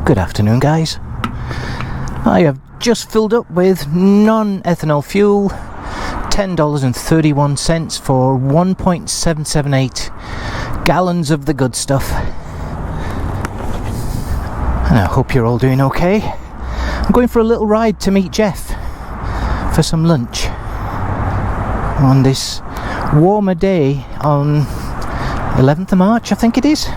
Good afternoon, guys. I have just filled up with non-ethanol fuel, $10.31 for 1.778 gallons of the good stuff. And I hope you're all doing okay. I'm going for a little ride to meet Jeff for some lunch on this warmer day on 11th of March, I think it is.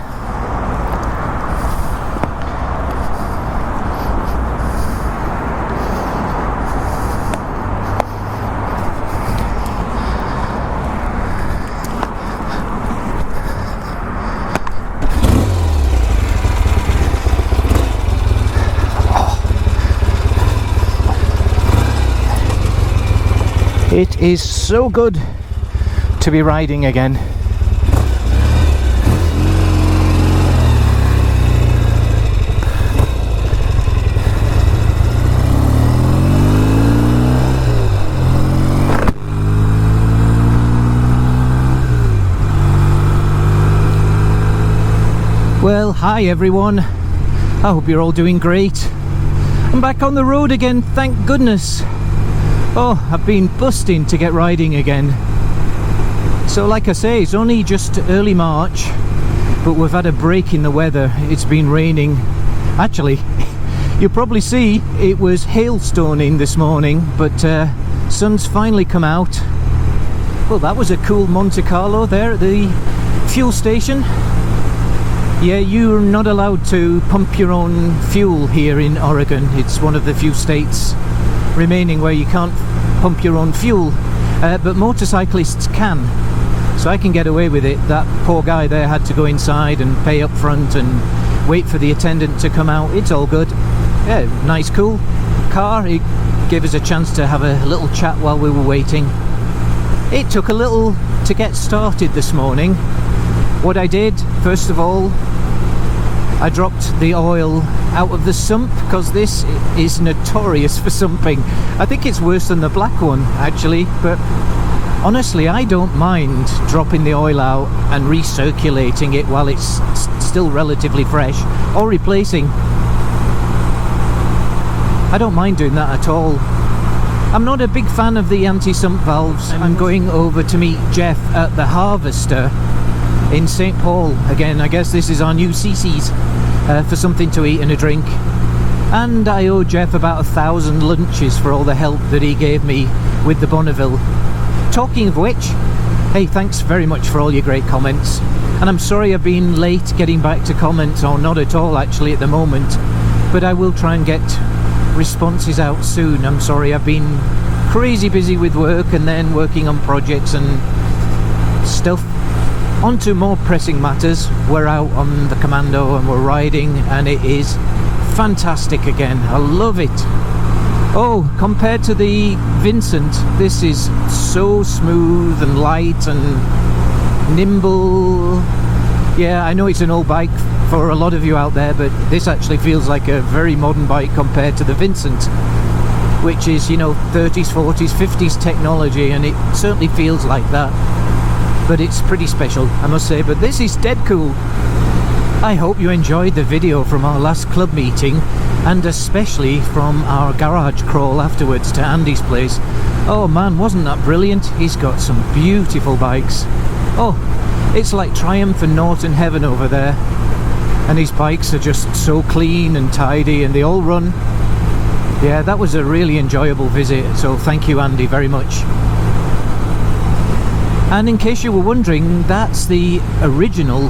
It is so good to be riding again. Well, hi everyone. I hope you're all doing great. I'm back on the road again, thank goodness. Oh, I've been busting to get riding again. So like I say, it's only just early March, but we've had a break in the weather. It's been raining. Actually, you'll probably see it was hailstoning this morning, but sun's finally come out. Well, that was a cool Monte Carlo there at the fuel station. Yeah, you're not allowed to pump your own fuel here in Oregon. It's one of the few states remaining where you can't pump your own fuel, but motorcyclists can, so I can get away with it. That poor guy there had to go inside and pay up front and wait for the attendant to come out. It's all good. Yeah, nice cool car. It gave us a chance to have a little chat while we were waiting. It took a little to get started this morning. What I did, first of all, I dropped the oil out of the sump, because this is notorious for sumping. I think it's worse than the black one actually, but honestly I don't mind dropping the oil out and recirculating it while it's still relatively fresh, or replacing. I don't mind doing that at all. I'm not a big fan of the anti-sump valves. I'm going over to meet Jeff at the Harvester in St. Paul again. I guess this is our new CC's for something to eat and a drink, and I owe Jeff about 1,000 lunches for all the help that he gave me with the Bonneville. Talking of which, hey, thanks very much for all your great comments, and I'm sorry I've been late getting back to comments, or not at all actually at the moment, but I will try and get responses out soon. I'm sorry, I've been crazy busy with work and then working on projects and stuff. On to more pressing matters. We're out on the Commando and we're riding, and it is fantastic again. I love it. Oh, compared to the Vincent, this is so smooth and light and nimble. Yeah, I know it's an old bike for a lot of you out there, but this actually feels like a very modern bike compared to the Vincent, which is, you know, 30s, 40s, 50s technology, and it certainly feels like that. But it's pretty special, I must say. But this is dead cool. I hope you enjoyed the video from our last club meeting, and especially from our garage crawl afterwards to Andy's place. Oh man, wasn't that brilliant? He's got some beautiful bikes. Oh, it's like Triumph and Norton heaven over there. And his bikes are just so clean and tidy, and they all run. Yeah, that was a really enjoyable visit, so thank you, Andy, very much. And in case you were wondering, that's the original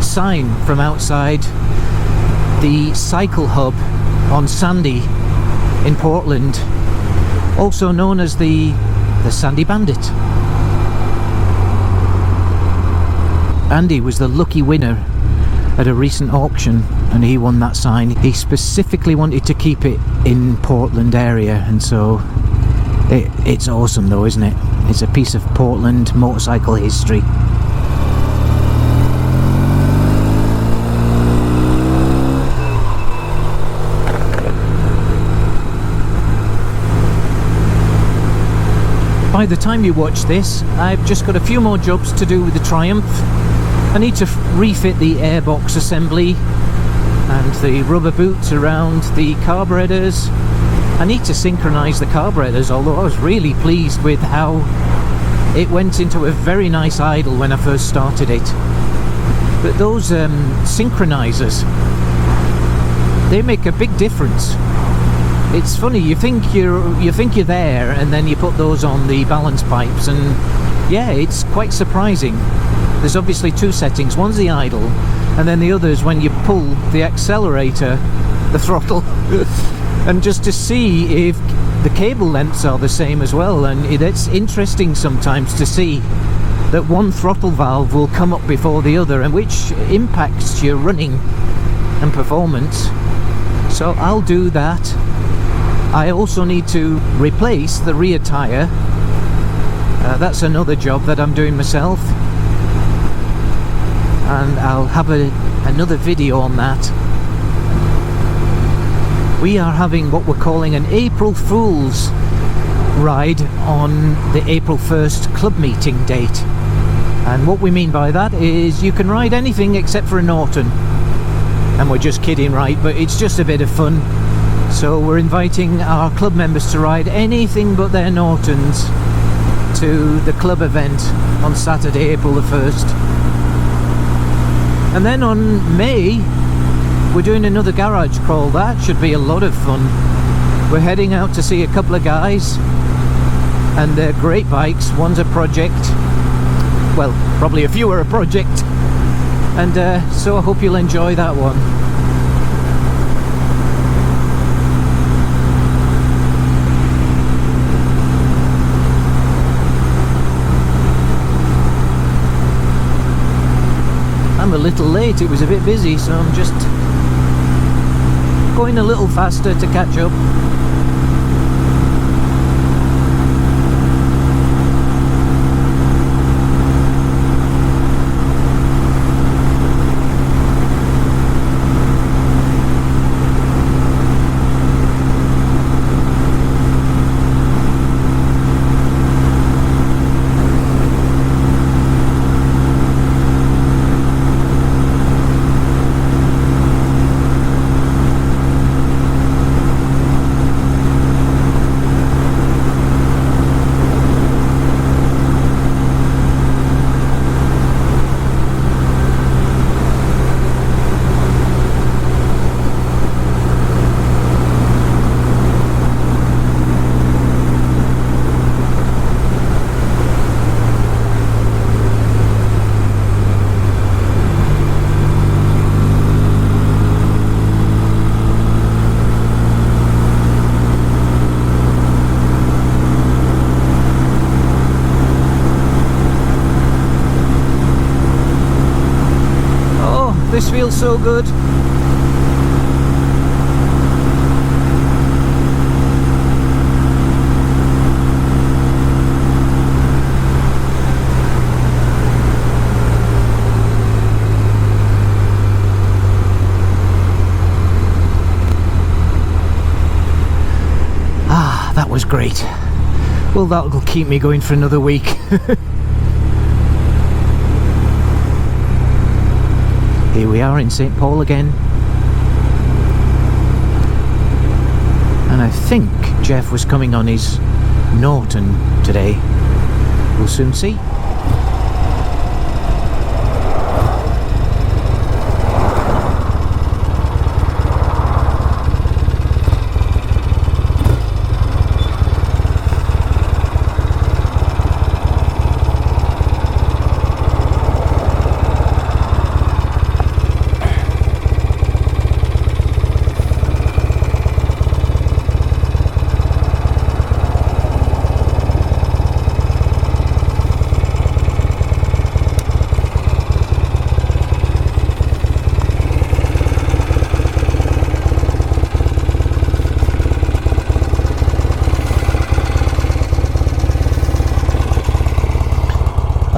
sign from outside the cycle hub on Sandy in Portland, also known as the Sandy Bandit. Andy was the lucky winner at a recent auction, and he won that sign. He specifically wanted to keep it in Portland area, and so it's awesome though, isn't it? It's a piece of Portland motorcycle history. By the time you watch this, I've just got a few more jobs to do with the Triumph. I need to refit the airbox assembly, and the rubber boots around the carburetors. I need to synchronize the carburetors, although I was really pleased with how it went into a very nice idle when I first started it. But those synchronizers, they make a big difference. It's funny, you think you're there, and then you put those on the balance pipes, and yeah, it's quite surprising. There's obviously two settings. One's the idle, and then the other is when you pull the accelerator, the throttle, and just to see if the cable lengths are the same as well. And it's interesting sometimes to see that one throttle valve will come up before the other, and which impacts your running and performance. So I'll do that. I also need to replace the rear tyre. That's another job that I'm doing myself, and I'll have another video on that. We are having what we're calling an April Fool's ride on the April 1st club meeting date. And what we mean by that is you can ride anything except for a Norton. And we're just kidding, right? But it's just a bit of fun. So we're inviting our club members to ride anything but their Nortons to the club event on Saturday, April the 1st. And then on May, we're doing another garage crawl. That should be a lot of fun. We're heading out to see a couple of guys, and they're great bikes. One's a project, well, probably a few are a project, and so I hope you'll enjoy that one. I'm a little late, it was a bit busy, so I'm just going a little faster to catch up. This feels so good. Ah, that was great. Well, that'll keep me going for another week. Here we are in St. Paul again, and I think Jeff was coming on his Norton today. We'll soon see.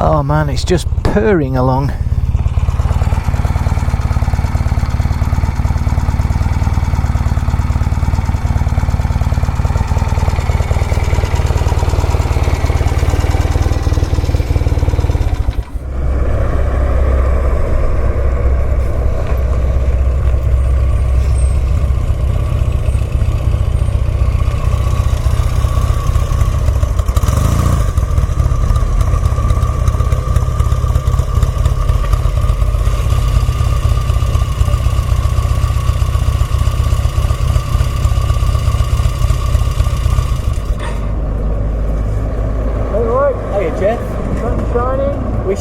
Oh man, it's just purring along.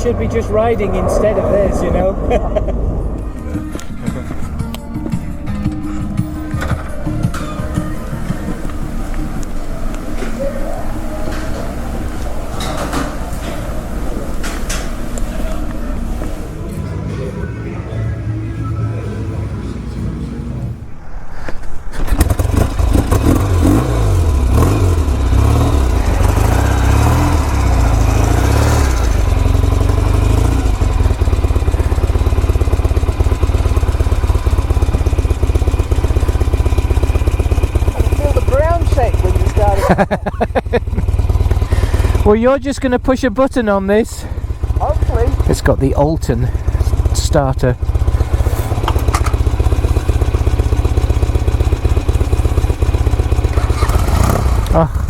should be just riding instead of this, you know. Well, you're just going to push a button on this. Hopefully. It's got the Alton starter. Oh.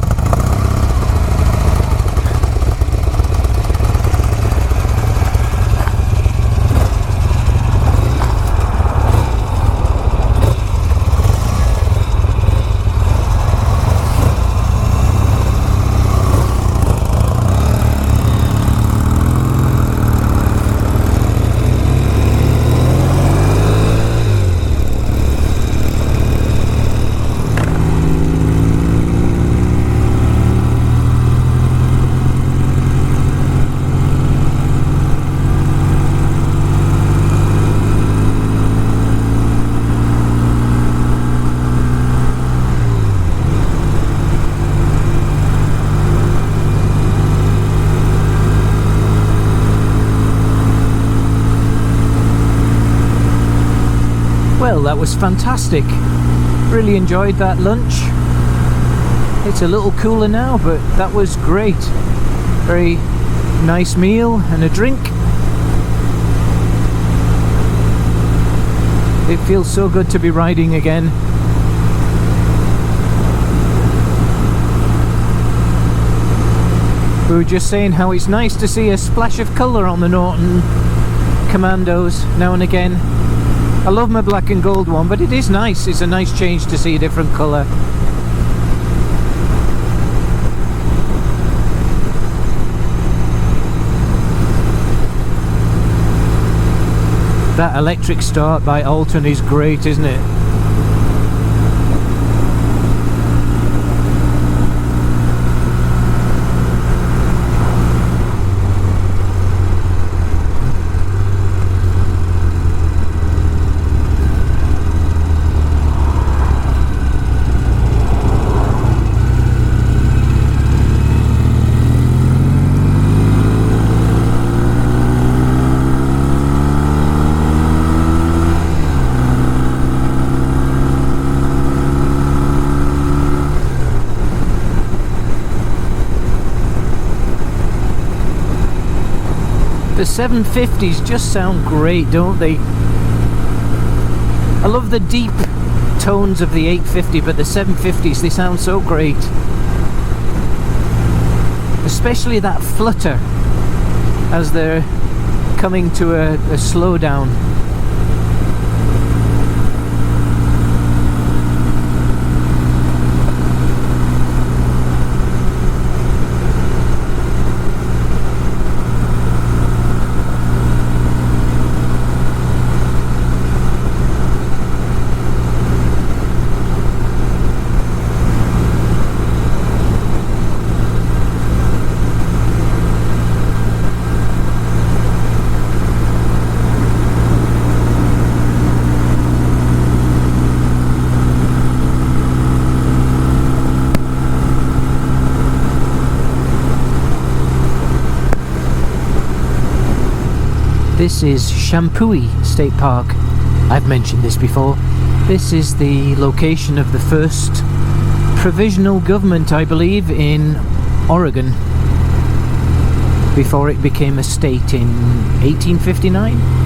Well, that was fantastic. Really enjoyed that lunch. It's a little cooler now, but that was great. Very nice meal and a drink. It feels so good to be riding again. We were just saying how it's nice to see a splash of colour on the Norton Commandos now and again. I love my black and gold one, but it is nice. It's a nice change to see a different colour. That electric start by Alton is great, isn't it? The 750s just sound great, don't they? I love the deep tones of the 850, but the 750s, they sound so great. Especially that flutter as they're coming to a slowdown. This is Shampooey State Park. I've mentioned this before. This is the location of the first provisional government, I believe, in Oregon, before it became a state in 1859.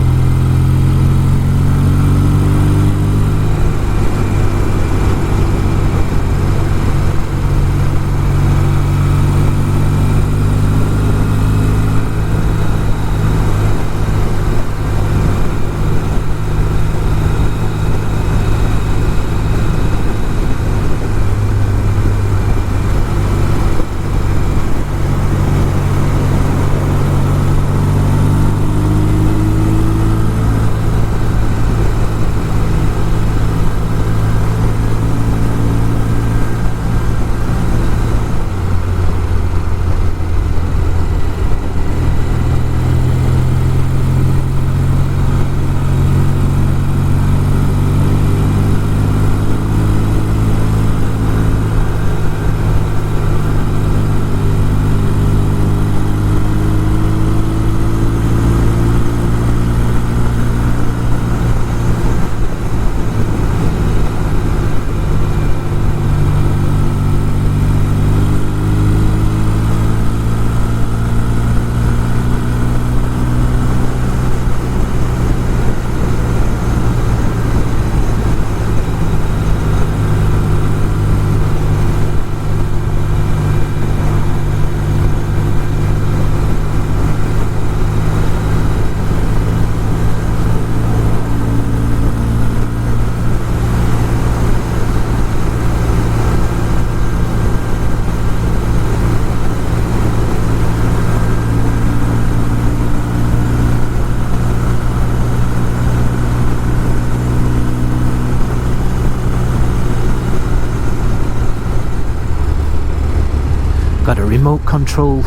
got a remote control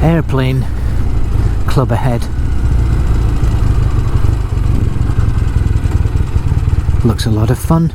airplane club ahead. Looks a lot of fun.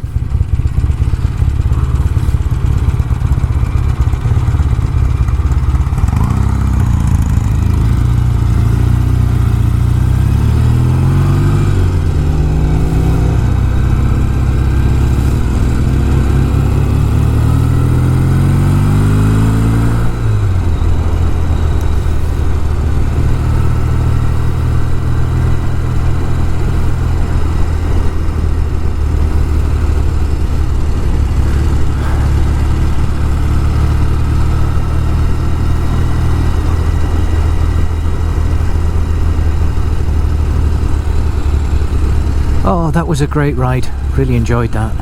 Oh, that was a great ride. Really enjoyed that.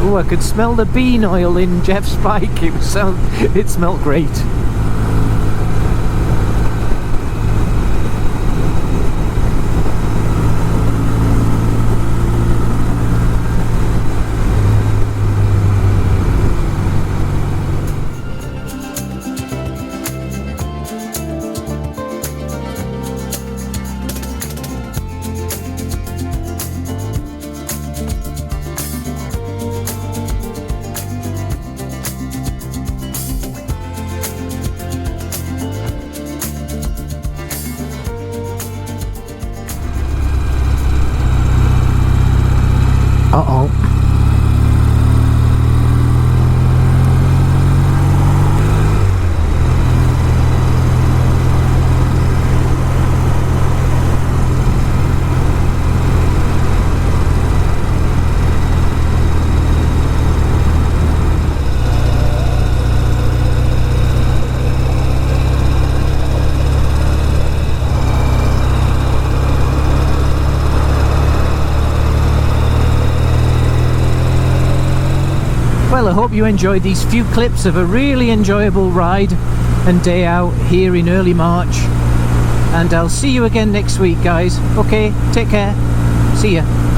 Oh, I could smell the bean oil in Jeff's bike. It smelled great. Uh-oh. Well, I hope you enjoyed these few clips of a really enjoyable ride and day out here in early March. And I'll see you again next week, guys. Okay, take care. See ya.